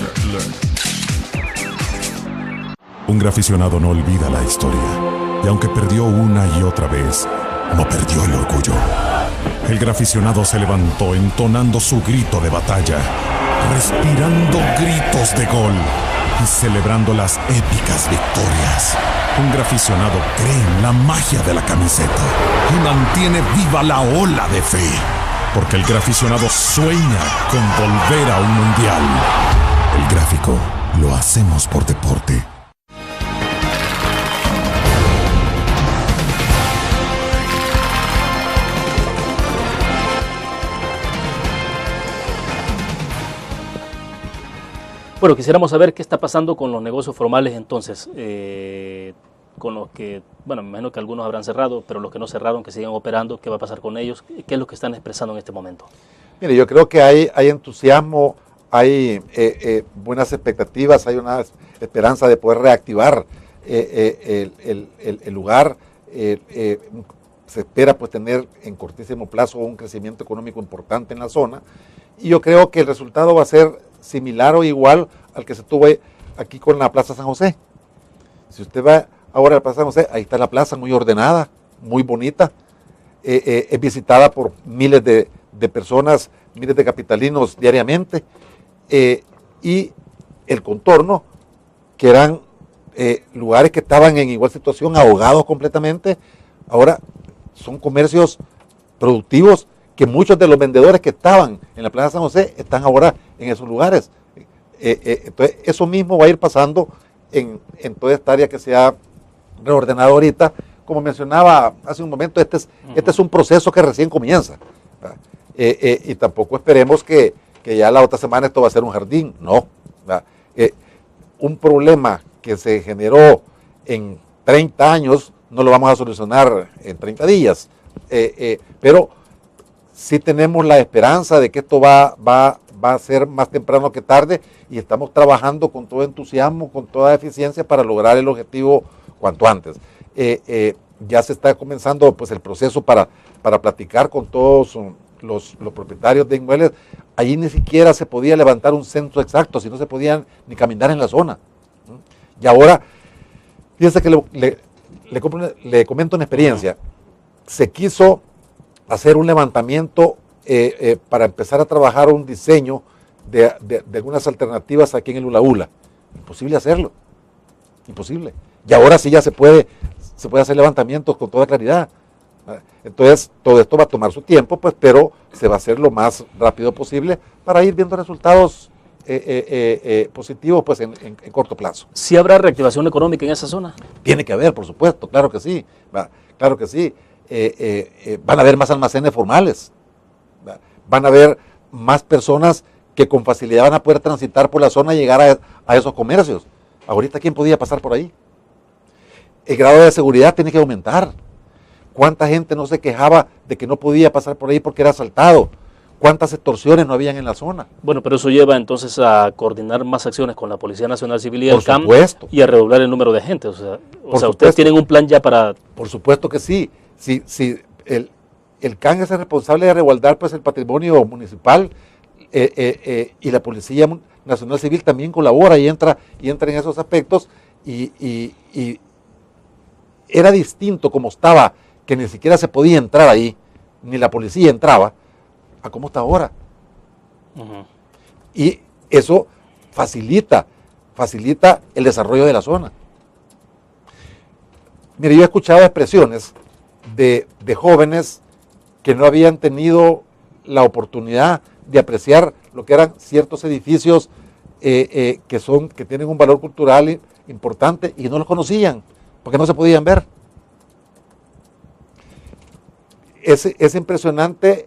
Un graficionado no olvida la historia, y aunque perdió una y otra vez, no perdió el orgullo. El graficionado se levantó entonando su grito de batalla, respirando gritos de gol y celebrando las épicas victorias. Un graficionado cree en la magia de la camiseta y mantiene viva la ola de fe, porque el graficionado sueña con volver a un mundial. El gráfico lo hacemos por deporte. Bueno, quisiéramos saber qué está pasando con los negocios formales entonces, con los que, bueno, me imagino que algunos habrán cerrado, pero los que no cerraron, que siguen operando, ¿qué va a pasar con ellos? ¿Qué es lo que están expresando en este momento? Mire, yo creo que hay entusiasmo, hay buenas expectativas, hay una esperanza de poder reactivar el lugar. Se espera pues tener en cortísimo plazo un crecimiento económico importante en la zona y yo creo que el resultado va a ser similar o igual al que se tuvo aquí con la Plaza San José. Si usted va ahora a la Plaza San José, ahí está la plaza muy ordenada, muy bonita, es visitada por miles de personas, miles de capitalinos diariamente, y el contorno, que eran lugares que estaban en igual situación, ahogados completamente, ahora son comercios productivos, que muchos de los vendedores que estaban en la Plaza San José están ahora en esos lugares. Entonces, eso mismo va a ir pasando en toda esta área que se ha reordenado ahorita. Como mencionaba hace un momento, este es un proceso que recién comienza. Y tampoco esperemos que ya la otra semana esto va a ser un jardín. No. Un problema que se generó en 30 años no lo vamos a solucionar en 30 días. Pero sí tenemos la esperanza de que esto va a ser más temprano que tarde, y estamos trabajando con todo entusiasmo, con toda eficiencia para lograr el objetivo cuanto antes. Ya se está comenzando pues el proceso para platicar con todos los propietarios de inmuebles. Allí ni siquiera se podía levantar un censo exacto, si no se podían ni caminar en la zona. Y ahora, fíjense que le comento una experiencia. Se quiso hacer un levantamiento para empezar a trabajar un diseño de algunas alternativas aquí en el Ula Ula. Imposible hacerlo, imposible. Y ahora sí ya se puede hacer levantamientos con toda claridad. Entonces, todo esto va a tomar su tiempo, pues, pero se va a hacer lo más rápido posible para ir viendo resultados positivos, pues, en corto plazo. ¿Sí habrá reactivación económica en esa zona? Tiene que haber, por supuesto, claro que sí. Claro que sí. Van a haber más almacenes formales. Van a haber más personas que con facilidad van a poder transitar por la zona y llegar a esos comercios. Ahorita, ¿quién podía pasar por ahí? El grado de seguridad tiene que aumentar. ¿Cuánta gente no se quejaba de que no podía pasar por ahí porque era asaltado? ¿Cuántas extorsiones no habían en la zona? Bueno, pero eso lleva entonces a coordinar más acciones con la Policía Nacional Civil y el CAM, y a redoblar el número de gente. O sea, ustedes tienen un plan ya para... Por supuesto que sí. Sí, el CAN es el responsable de resguardar pues el patrimonio municipal, y la Policía Nacional Civil también colabora y entra en esos aspectos, y era distinto como estaba, que ni siquiera se podía entrar ahí, ni la policía entraba, a cómo está ahora. Y eso facilita el desarrollo de la zona. Mire, yo he escuchado expresiones de jóvenes que no habían tenido la oportunidad de apreciar lo que eran ciertos edificios que tienen un valor cultural importante, y no los conocían porque no se podían ver. Es impresionante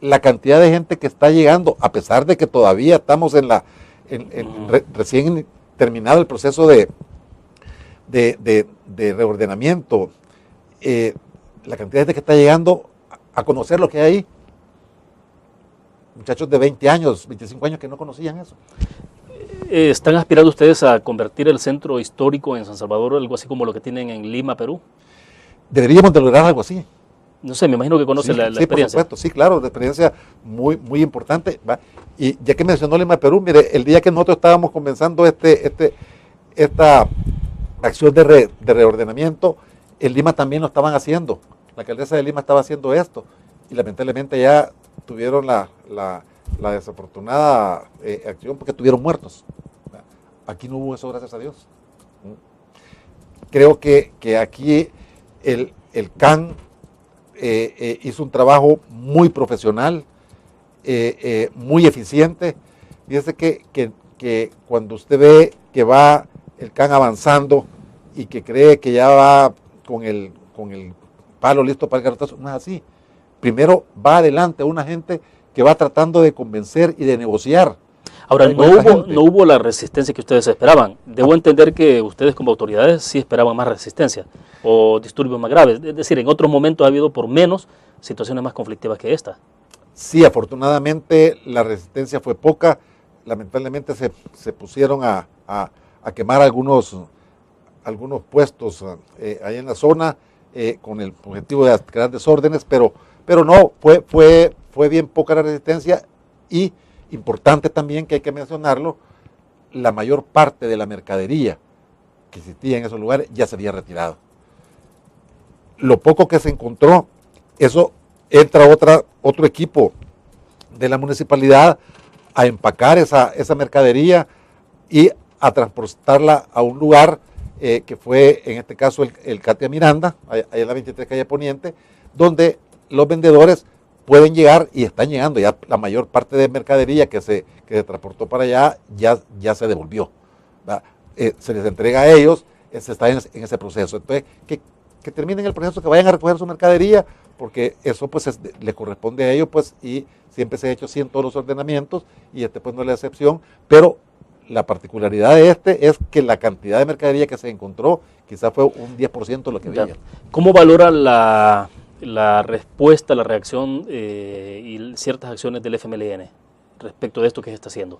la cantidad de gente que está llegando, a pesar de que todavía estamos recién terminado el proceso de reordenamiento. La cantidad de gente que está llegando a conocer lo que hay ahí. Muchachos de 20 años, 25 años que no conocían eso. ¿Están aspirando ustedes a convertir el centro histórico en San Salvador algo así como lo que tienen en Lima, Perú? Deberíamos de lograr algo así. No sé, me imagino que conoce la experiencia. Sí, por supuesto, sí, claro, una experiencia muy, muy importante. ¿Va? Y ya que mencionó Lima, Perú, mire, el día que nosotros estábamos comenzando esta acción de reordenamiento, en Lima también lo estaban haciendo. La alcaldesa de Lima estaba haciendo esto, y lamentablemente ya tuvieron la desafortunada acción porque tuvieron muertos. Aquí no hubo eso, gracias a Dios. Creo que aquí el CAN hizo un trabajo muy profesional, muy eficiente. Fíjese que cuando usted ve que va el CAN avanzando y que cree que ya va con el palo listo para el garrotazo, no es así. Primero va adelante una gente que va tratando de convencer y de negociar. Ahora, no hubo la resistencia que ustedes esperaban. Debo entender que ustedes como autoridades sí esperaban más resistencia o disturbios más graves. Es decir, en otros momentos ha habido por menos situaciones más conflictivas que esta. Sí, afortunadamente la resistencia fue poca. Lamentablemente se pusieron a quemar algunos puestos ahí en la zona con el objetivo de crear desórdenes, pero no, fue bien poca la resistencia. Y importante también, que hay que mencionarlo, la mayor parte de la mercadería que existía en esos lugares ya se había retirado. Lo poco que se encontró eso entra otro equipo de la municipalidad a empacar esa mercadería y a transportarla a un lugar que fue en este caso el Katia Miranda, allá en la 23 calle Poniente, donde los vendedores pueden llegar y están llegando. Ya la mayor parte de mercadería que se transportó para allá ya se devolvió. Se les entrega a ellos, se está en ese proceso. Entonces, que terminen el proceso, que vayan a recoger su mercadería, porque eso pues le corresponde a ellos, pues, y siempre se ha hecho así en todos los ordenamientos, y pues no es la excepción, pero la particularidad de es que la cantidad de mercadería que se encontró quizás fue un 10% de lo que veía. ¿Cómo valora la respuesta, la reacción y ciertas acciones del FMLN respecto de esto que se está haciendo?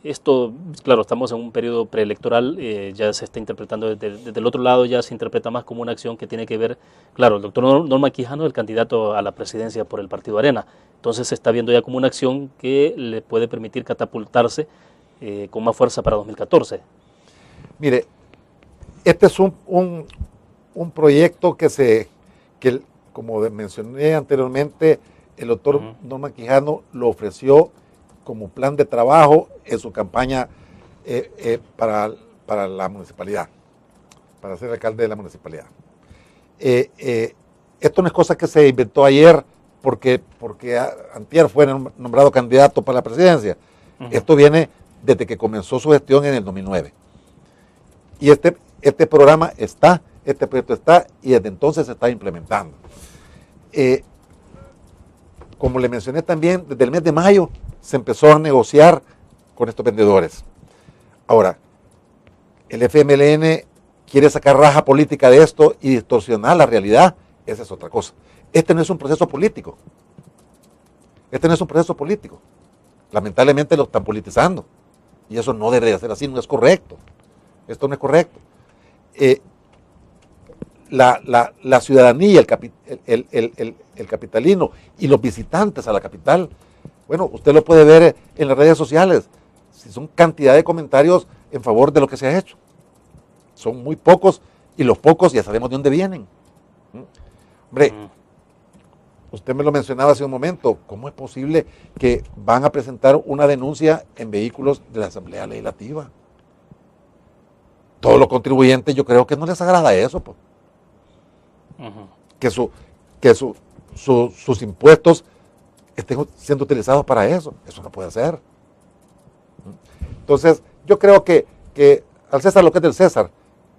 Esto, claro, estamos en un periodo preelectoral, ya se está interpretando desde el otro lado, ya se interpreta más como una acción que tiene que ver, claro, el doctor Norman Quijano, el candidato a la presidencia por el Partido Arena, entonces se está viendo ya como una acción que le puede permitir catapultarse con más fuerza para 2014. Mire, este es un proyecto que como mencioné anteriormente, el doctor Norman Quijano lo ofreció como plan de trabajo en su campaña para la municipalidad, para ser alcalde de la municipalidad. Esto no es cosa que se inventó ayer porque antier fue nombrado candidato para la presidencia. Esto viene desde que comenzó su gestión en el 2009. Y este programa está, este proyecto está, y desde entonces se está implementando. Como le mencioné también, desde el mes de mayo se empezó a negociar con estos vendedores. Ahora, el FMLN quiere sacar raja política de esto y distorsionar la realidad. Esa es otra cosa. Este no es un proceso político. Lamentablemente lo están politizando. Y eso no debería ser así, no es correcto. Esto no es correcto. La ciudadanía, el capitalino y los visitantes a la capital, bueno, usted lo puede ver en las redes sociales. Son cantidad de comentarios en favor de lo que se ha hecho. Son muy pocos, y los pocos ya sabemos de dónde vienen. Hombre, usted me lo mencionaba hace un momento, ¿cómo es posible que van a presentar una denuncia en vehículos de la Asamblea Legislativa? Todos los contribuyentes, yo creo que no les agrada eso, pues. Que sus impuestos estén siendo utilizados para eso. Eso no puede ser. Entonces, yo creo que al César lo que es del César,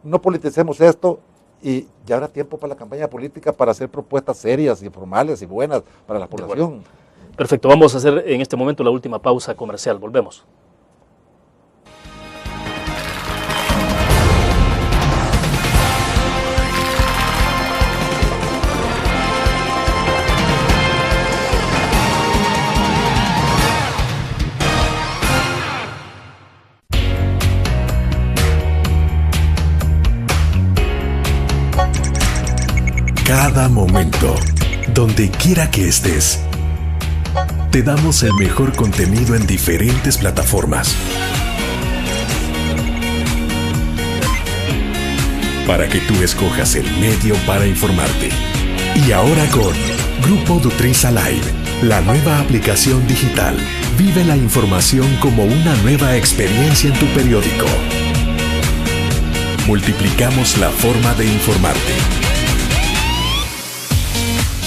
no politicemos esto, y ya habrá tiempo para la campaña política para hacer propuestas serias y formales y buenas para la población. Perfecto, vamos a hacer en este momento la última pausa comercial. Volvemos. Cada momento, donde quiera que estés, te damos el mejor contenido en diferentes plataformas. Para que tú escojas el medio para informarte. Y ahora con Grupo Dutriz Alive, la nueva aplicación digital. Vive la información como una nueva experiencia en tu periódico. Multiplicamos la forma de informarte.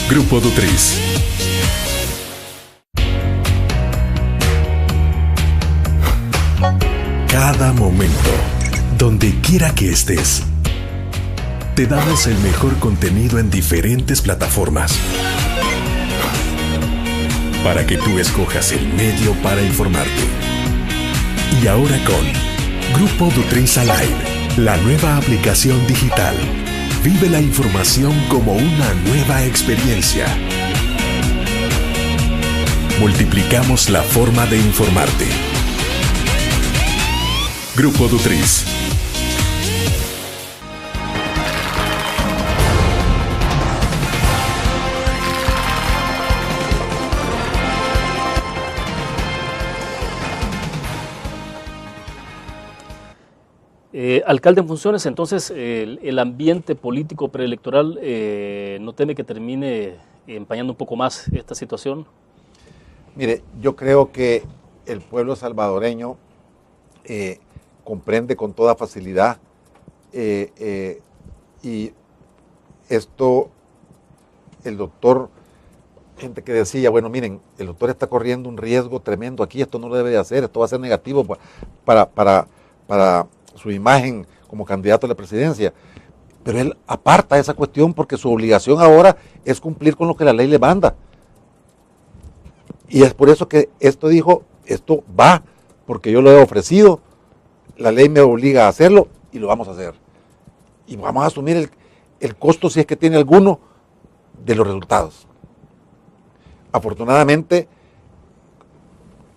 Grupo Dutriz. Cada momento, donde quiera que estés, te damos el mejor contenido en diferentes plataformas. Para que tú escojas el medio para informarte. Y ahora con Grupo Dutriz Alive, la nueva aplicación digital. Vive la información como una nueva experiencia. Multiplicamos la forma de informarte. Grupo Dutriz. Alcalde en funciones, entonces el ambiente político preelectoral no teme que termine empañando un poco más esta situación? Mire, yo creo que el pueblo salvadoreño comprende con toda facilidad y esto, el doctor, gente que decía, bueno, miren, el doctor está corriendo un riesgo tremendo aquí, esto no lo debe de hacer, esto va a ser negativo para su imagen como candidato a la presidencia. Pero él aparta esa cuestión porque su obligación ahora es cumplir con lo que la ley le manda. Y es por eso que esto dijo, esto va, porque yo lo he ofrecido, la ley me obliga a hacerlo y lo vamos a hacer. Y vamos a asumir el costo, si es que tiene alguno, de los resultados. Afortunadamente,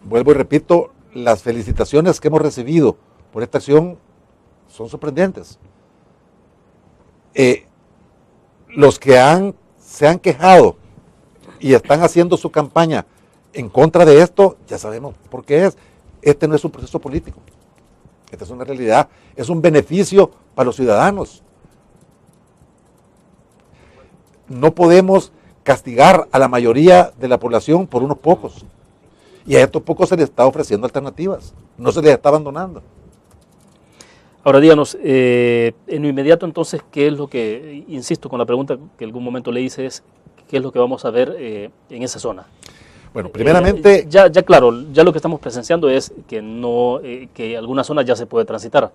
vuelvo y repito, las felicitaciones que hemos recibido por esta acción son sorprendentes. Los que se han quejado y están haciendo su campaña en contra de esto, ya sabemos por qué es. Este no es un proceso político. Esta es una realidad, es un beneficio para los ciudadanos. No podemos castigar a la mayoría de la población por unos pocos. Y a estos pocos se les está ofreciendo alternativas, no se les está abandonando. Ahora díganos, en lo inmediato entonces, ¿qué es lo que, insisto con la pregunta que en algún momento le hice, es qué es lo que vamos a ver en esa zona? Bueno, primeramente... Ya claro, ya lo que estamos presenciando es que no, que algunas zonas ya se puede transitar,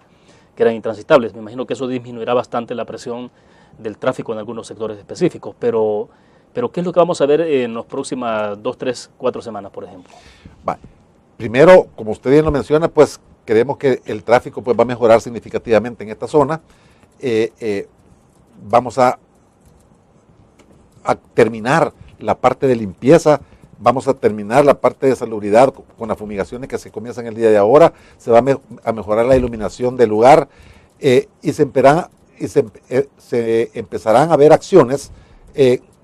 que eran intransitables. Me imagino que eso disminuirá bastante la presión del tráfico en algunos sectores específicos, pero ¿qué es lo que vamos a ver en las próximas 2, 3, 4 semanas, por ejemplo? Primero, como usted bien lo menciona, pues creemos que el tráfico pues, va a mejorar significativamente en esta zona. Vamos a terminar la parte de limpieza, vamos a terminar la parte de salubridad con las fumigaciones que se comienzan el día de ahora, se va a mejorar la iluminación del lugar y se empezarán a ver acciones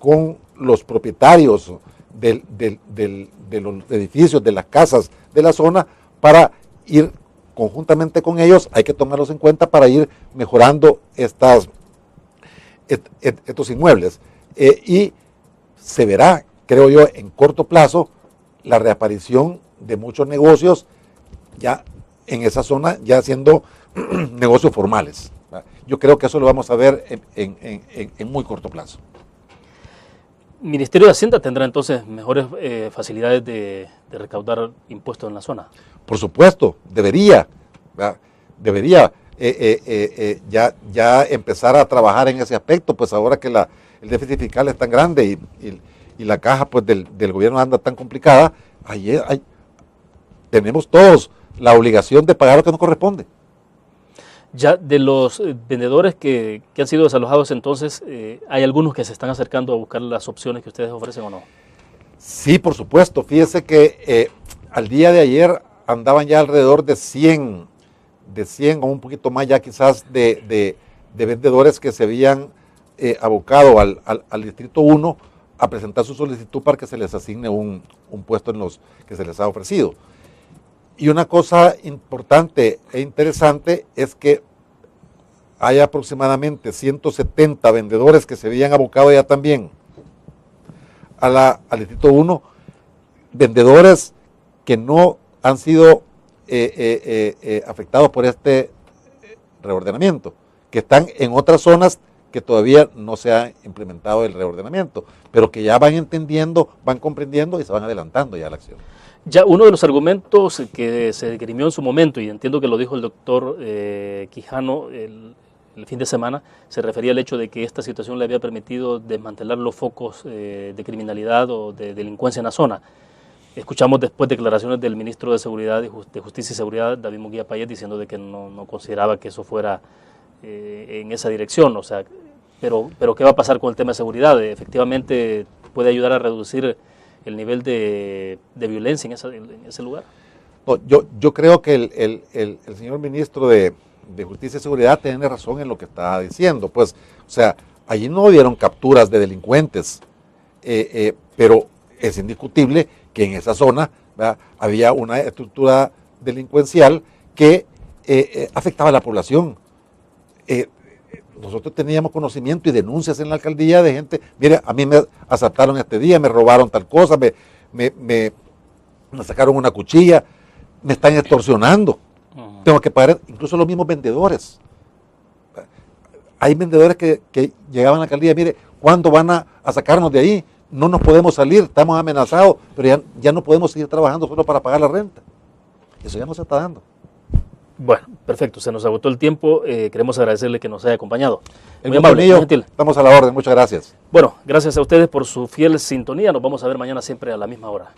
con los propietarios de los edificios, de las casas de la zona, para ir conjuntamente con ellos, hay que tomarlos en cuenta para ir mejorando estos inmuebles. Y se verá, creo yo, en corto plazo, la reaparición de muchos negocios ya en esa zona, ya siendo negocios formales. Yo creo que eso lo vamos a ver en muy corto plazo. ¿El Ministerio de Hacienda tendrá entonces mejores facilidades de recaudar impuestos en la zona? Por supuesto, debería ya empezar a trabajar en ese aspecto, pues ahora que el déficit fiscal es tan grande y la caja pues del gobierno anda tan complicada, tenemos todos la obligación de pagar lo que nos corresponde. Ya de los vendedores que han sido desalojados entonces, ¿hay algunos que se están acercando a buscar las opciones que ustedes ofrecen o no? Sí, por supuesto. Fíjese que al día de ayer andaban ya alrededor de 100 o un poquito más ya quizás de vendedores que se habían abocado al Distrito 1 a presentar su solicitud para que se les asigne un puesto en los que se les ha ofrecido. Y una cosa importante e interesante es que hay aproximadamente 170 vendedores que se habían abocado ya también al Distrito 1, vendedores que no han sido afectados por este reordenamiento, que están en otras zonas que todavía no se ha implementado el reordenamiento, pero que ya van entendiendo, van comprendiendo y se van adelantando ya a la acción. Ya uno de los argumentos que se esgrimió en su momento, y entiendo que lo dijo el doctor Quijano el fin de semana, se refería al hecho de que esta situación le había permitido desmantelar los focos de criminalidad o de delincuencia en la zona. Escuchamos después declaraciones del ministro de Seguridad, de Justicia y Seguridad, David Munguía Payet, diciendo de que no consideraba que eso fuera en esa dirección. O sea, pero ¿qué va a pasar con el tema de seguridad? ¿Efectivamente puede ayudar a reducir el nivel de violencia en ese lugar? No, yo creo que el señor ministro de Justicia y Seguridad tiene razón en lo que está diciendo. Pues, o sea, allí no hubieron capturas de delincuentes, pero es indiscutible que en esa zona, ¿verdad?, había una estructura delincuencial que afectaba a la población. nosotros teníamos conocimiento y denuncias en la alcaldía de gente, mire, a mí me asaltaron este día, me robaron tal cosa, me sacaron una cuchilla, me están extorsionando, tengo que pagar, incluso los mismos vendedores. Hay vendedores que llegaban a la alcaldía, mire, ¿cuándo van a sacarnos de ahí? No nos podemos salir, estamos amenazados, pero ya no podemos seguir trabajando solo para pagar la renta. Eso ya no se está dando. Bueno, perfecto, se nos agotó el tiempo, queremos agradecerle que nos haya acompañado. Muy amable, muy gentil. Estamos a la orden, muchas gracias. Bueno, gracias a ustedes por su fiel sintonía, nos vamos a ver mañana siempre a la misma hora.